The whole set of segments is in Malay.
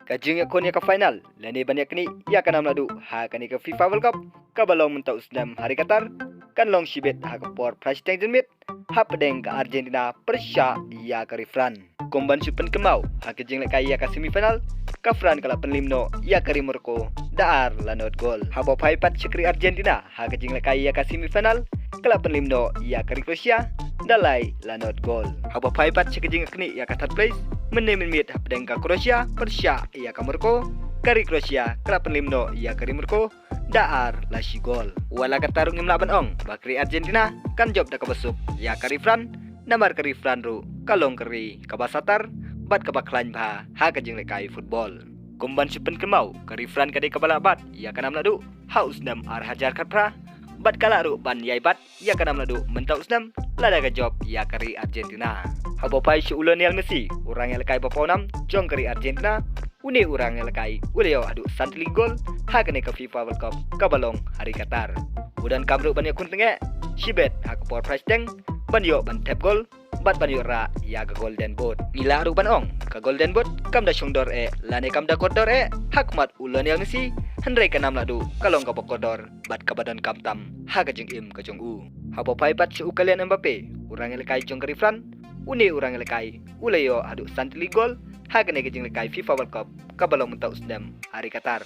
Kajing akon ya ke final. Lani banyak ni ya kan amladu ha kan ke FIFA World Cup. Ka balong mentau sedam hari Qatar. Kan long sibet ha ke por price tag jenmit. Ha pedeng ke Argentina Persya ya ke Fran. Komban supen kemau ha ke jing lekai ya ke semifinal. Ka Fran kala penlimno ya ke Morocco. Daar lanot gol. Ha bo pai pat sekri Argentina ha ke jing lekai ya ke semifinal. Kala penlimno ya ke Croatia. Dalai lanot gol. Ha bo pai pat sekejing akni ya ke third place. Menemit pedeng ka Croatia Persya ia ka Morocco kari Croatia kala penlimno ia kari Morocco daar lasi gol wala katarung imlaban ong bakri Argentina kan job da kabasuk ia kari Fran namar kari Fran ru kalong kari kabasatar bat kabaklan bah ha kajing lekai football kumban supen kemau kari Fran kade kabala bat ia kanam ladu haus nam ar hajar katra bat kala ru ban yai bat ia kanam ladu mentau usnam lada ka job ia kari Argentina habo pai si Lionel Messi orang yang lekai baponam jong kari Argentina une orang yang lekai uleo adu santli gol ha kene ke FIFA World Cup ka balong hari Qatar udan kamru banyak kuntenge sibet ha ke por price teng banyo ban tap gol bat banyo ra ya ke golden boot ila ru ban ong ka golden boot kam da shongdor lane kam da kodor hakmat Lionel Messi hendrai kanam ladu kalong ka bokodor bat ka badan kam tam ha ka jeng im ka jong u habo pai bat si ukalian Mbappe orang yang lekai jong kari Fran une orang lekai uleo adu santli gol ha kene kejing lekai FIFA World Cup ka balong mentau sedam hari Qatar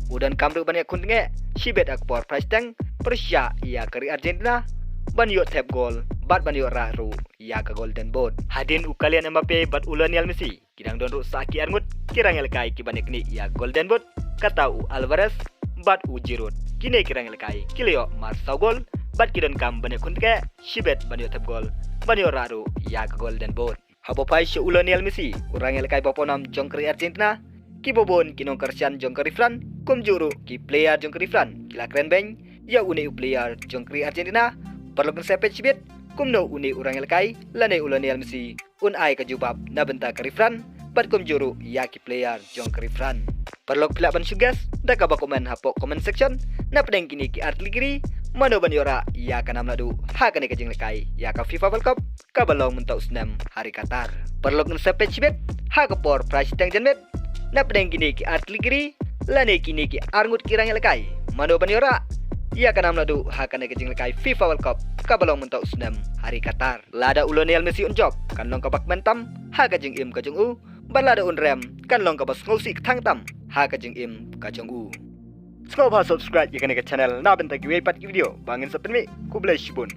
udan kamru banyak kuntenge sibet akpor price tang Persya ia kari Argentina banyo tap gol bat banyo raru ia ka golden boot hadin ukalian Mbappe bat Lionel Messi kidang don ru saki arngut kirang lekai ki banek ni ia golden boot kata Alvarez bat Giroud kine kirang lekai kileo Marcao gol bat kidon kam banyak kuntenge sibet banyo tap gol banyo raru ya ke golden boot habo pai si Lionel Messi orang yang lekai baponam jong kari Argentina ki bobon kinong kersian jong kari Fran kum juru ki player jong kari Fran kila keren beng ya une player jong kari Argentina perlu sepet sibet kum no une orang yang lekai lane Lionel Messi un ai ka jubab na benta kari Fran bat kum juru ya ki player jong kari Fran perlu pilak ban sugas da ka ba komen hapo comment section na pedeng kini ki artillery mano ban yora ya kanam ladu ha kane kajing lekai ya ka FIFA World Cup ka balong mentau senam hari Qatar perlu sepet sibet ha ka por price tang jenmet na pedeng kini ki artillery lane kini ki arngut kirang lekai mano ban yora ya kanam ladu ha kane kajing lekai FIFA World Cup ka balong mentau senam hari Qatar lada Lionel Messi un job kan long ka bak mentam ha kajing im ka jong u ban lada un rem kan long ka bas ngolsi thang tam ha kajing im ka jong u subscribe ya ke channel na benta ki pat video bangin sa penmi ku bless bun